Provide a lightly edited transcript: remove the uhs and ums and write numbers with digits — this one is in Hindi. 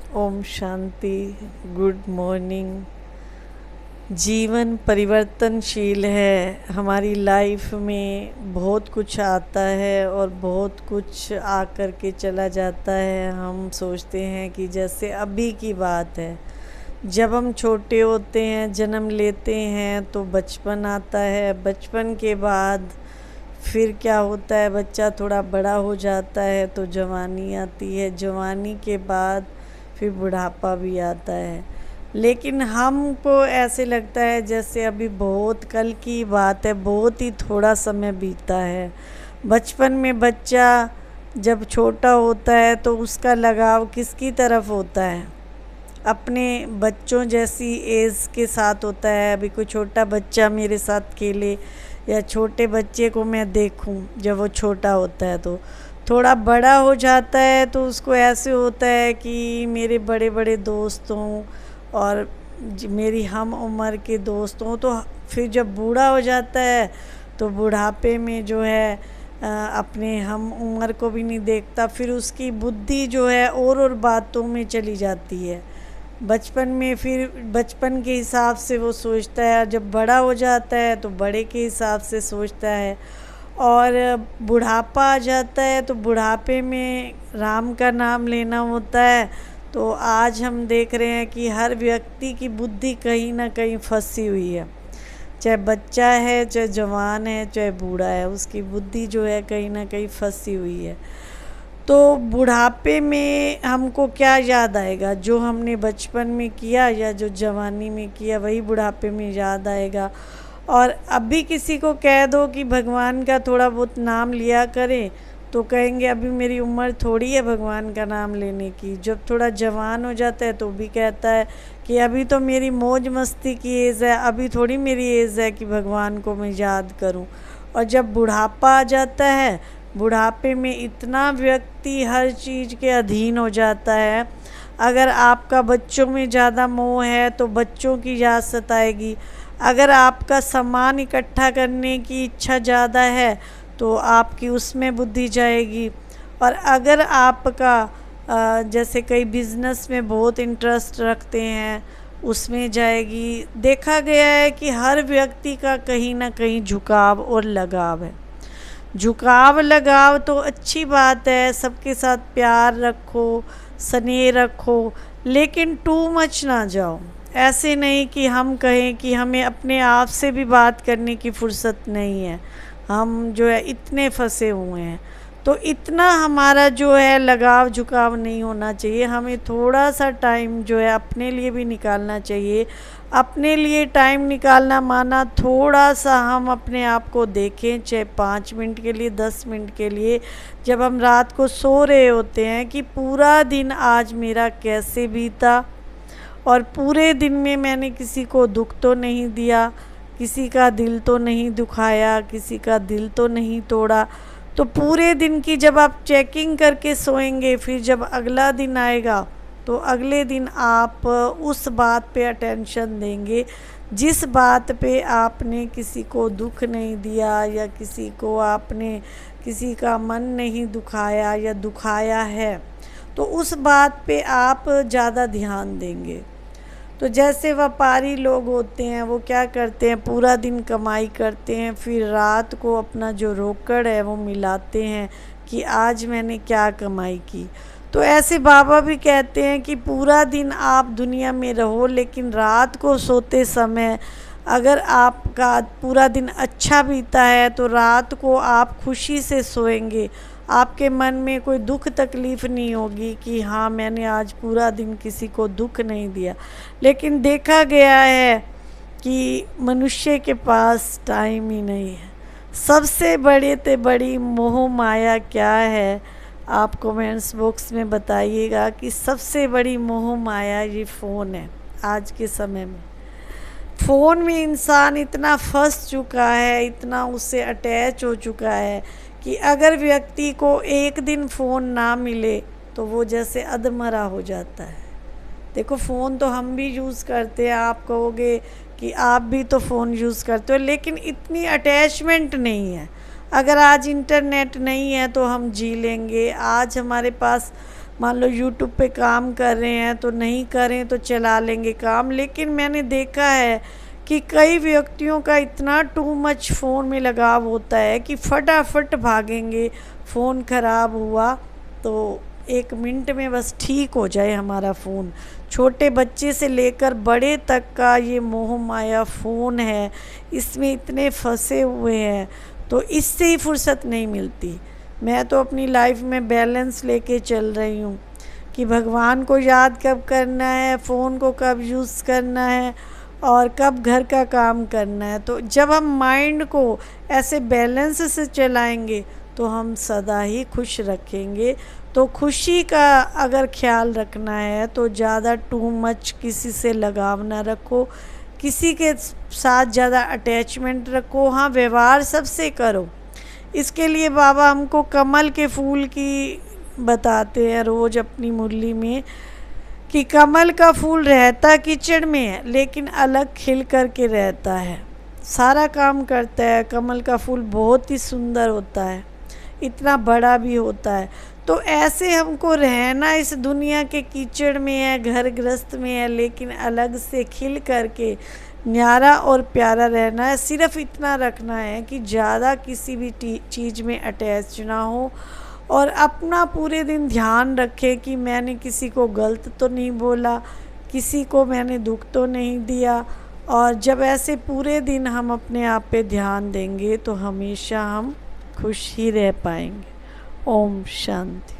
ओम शांति। Good morning. जीवन परिवर्तनशील है। हमारी लाइफ में बहुत कुछ आता है और बहुत कुछ आकर के चला जाता है। हम सोचते हैं कि जैसे अभी की बात है, जब हम छोटे होते हैं, जन्म लेते हैं तो बचपन आता है। बचपन के बाद फिर क्या होता है, बच्चा थोड़ा बड़ा हो जाता है तो जवानी आती है। जवानी के बाद फिर बुढ़ापा भी आता है। लेकिन हमको ऐसे लगता है जैसे अभी बहुत कल की बात है, बहुत ही थोड़ा समय बीता है। बचपन में बच्चा जब छोटा होता है तो उसका लगाव किसकी तरफ होता है? अपने बच्चों जैसी एज के साथ होता है। अभी कोई छोटा बच्चा मेरे साथ खेले या छोटे बच्चे को मैं देखूं जब वो छोटा होता है, तो थोड़ा बड़ा हो जाता है तो उसको ऐसे होता है कि मेरे बड़े बड़े दोस्त हों और मेरी हम उम्र के दोस्त हों। तो फिर जब बूढ़ा हो जाता है तो बुढ़ापे में जो है अपने हम उम्र को भी नहीं देखता। फिर उसकी बुद्धि जो है और बातों में चली जाती है। बचपन में फिर बचपन के हिसाब से वो सोचता है, जब बड़ा हो जाता है तो बड़े के हिसाब से सोचता है। और बुढ़ापा आ जाता है तो बुढ़ापे में राम का नाम लेना होता है। तो आज हम देख रहे हैं कि हर व्यक्ति की बुद्धि कहीं ना कहीं फंसी हुई है। चाहे बच्चा है, चाहे जवान है, चाहे बूढ़ा है, उसकी बुद्धि जो है कहीं ना कहीं फंसी हुई है। तो बुढ़ापे में हमको क्या याद आएगा? जो हमने बचपन में किया या जो जवानी में किया वही बुढ़ापे में याद आएगा। और अभी किसी को कह दो कि भगवान का थोड़ा बहुत नाम लिया करें तो कहेंगे अभी मेरी उम्र थोड़ी है भगवान का नाम लेने की। जब थोड़ा जवान हो जाता है तो भी कहता है कि अभी तो मेरी मौज मस्ती की एज़ है, अभी थोड़ी मेरी एज़ है कि भगवान को मैं याद करूं। और जब बुढ़ापा आ जाता है, बुढ़ापे में इतना व्यक्ति हर चीज़ के अधीन हो जाता है। अगर आपका बच्चों में ज़्यादा मोह है तो बच्चों की याद सताएगी। अगर आपका सामान इकट्ठा करने की इच्छा ज़्यादा है तो आपकी उसमें बुद्धि जाएगी। और अगर आपका जैसे कई बिज़नेस में बहुत इंटरेस्ट रखते हैं, उसमें जाएगी। देखा गया है कि हर व्यक्ति का कहीं ना कहीं झुकाव और लगाव है। झुकाव लगाव तो अच्छी बात है, सबके साथ प्यार रखो, स्नेह रखो, लेकिन टू मच ना जाओ। ऐसे नहीं कि हम कहें कि हमें अपने आप से भी बात करने की फुर्सत नहीं है, हम जो है इतने फंसे हुए हैं। तो इतना हमारा जो है लगाव झुकाव नहीं होना चाहिए। हमें थोड़ा सा टाइम जो है अपने लिए भी निकालना चाहिए। अपने लिए टाइम निकालना माना थोड़ा सा हम अपने आप को देखें, चाहे 5 मिनट के लिए, 10 मिनट के लिए। जब हम रात को सो रहे होते हैं कि पूरा दिन आज मेरा कैसे बीता और पूरे दिन में मैंने किसी को दुख तो नहीं दिया, किसी का दिल तो नहीं दुखाया, किसी का दिल तो नहीं तोड़ा। तो पूरे दिन की जब आप चेकिंग करके सोएंगे, फिर जब अगला दिन आएगा तो अगले दिन आप उस बात पे अटेंशन देंगे जिस बात पे आपने किसी को दुख नहीं दिया या किसी को आपने किसी का मन नहीं दुखाया या दुखाया है, तो उस बात पे आप ज़्यादा ध्यान देंगे। तो जैसे व्यापारी लोग होते हैं वो क्या करते हैं, पूरा दिन कमाई करते हैं, फिर रात को अपना जो रोकड़ है वो मिलाते हैं कि आज मैंने क्या कमाई की। तो ऐसे बाबा भी कहते हैं कि पूरा दिन आप दुनिया में रहो, लेकिन रात को सोते समय अगर आपका पूरा दिन अच्छा बीता है तो रात को आप खुशी से सोएंगे। आपके मन में कोई दुख तकलीफ़ नहीं होगी कि हाँ मैंने आज पूरा दिन किसी को दुख नहीं दिया। लेकिन देखा गया है कि मनुष्य के पास टाइम ही नहीं है। सबसे बड़े ते बड़ी मोह माया क्या है? आप कमेंट्स बॉक्स में बताइएगा कि सबसे बड़ी मोह माया ये फ़ोन है। आज के समय में फ़ोन में इंसान इतना फंस चुका है, इतना उससे अटैच हो चुका है कि अगर व्यक्ति को एक दिन फ़ोन ना मिले तो वो जैसे अधमरा हो जाता है। देखो फ़ोन तो हम भी यूज़ करते हैं, आप कहोगे कि आप भी तो फ़ोन यूज़ करते हो, लेकिन इतनी अटैचमेंट नहीं है। अगर आज इंटरनेट नहीं है तो हम जी लेंगे। आज हमारे पास मान लो यूट्यूब पे काम कर रहे हैं तो नहीं करें तो चला लेंगे काम। लेकिन मैंने देखा है कि कई व्यक्तियों का इतना टू मच फ़ोन में लगाव होता है कि फटाफट भागेंगे, फ़ोन ख़राब हुआ तो 1 मिनट में बस ठीक हो जाए हमारा फ़ोन। छोटे बच्चे से लेकर बड़े तक का ये मोह माया फ़ोन है, इसमें इतने फंसे हुए हैं तो इससे ही फुर्सत नहीं मिलती। मैं तो अपनी लाइफ में बैलेंस लेके चल रही हूँ कि भगवान को याद कब करना है, फ़ोन को कब यूज़ करना है और कब घर का काम करना है। तो जब हम माइंड को ऐसे बैलेंस से चलाएंगे तो हम सदा ही खुश रखेंगे। तो खुशी का अगर ख्याल रखना है तो ज़्यादा टू मच किसी से लगाव ना रखो, किसी के साथ ज़्यादा अटैचमेंट रखो। हाँ, व्यवहार सबसे करो। इसके लिए बाबा हमको कमल के फूल की बताते हैं रोज़ अपनी मुरली में कि कमल का फूल रहता कीचड़ में है लेकिन अलग खिल कर के रहता है, सारा काम करता है। कमल का फूल बहुत ही सुंदर होता है, इतना बड़ा भी होता है। तो ऐसे हमको रहना इस दुनिया के कीचड़ में है, घर गृहस्थ में है, लेकिन अलग से खिल करके न्यारा और प्यारा रहना है। सिर्फ इतना रखना है कि ज़्यादा किसी भी चीज़ में अटैच ना हो और अपना पूरे दिन ध्यान रखें कि मैंने किसी को गलत तो नहीं बोला, किसी को मैंने दुख तो नहीं दिया। और जब ऐसे पूरे दिन हम अपने आप पे ध्यान देंगे तो हमेशा हम खुश ही रह पाएंगे। ओम शांति।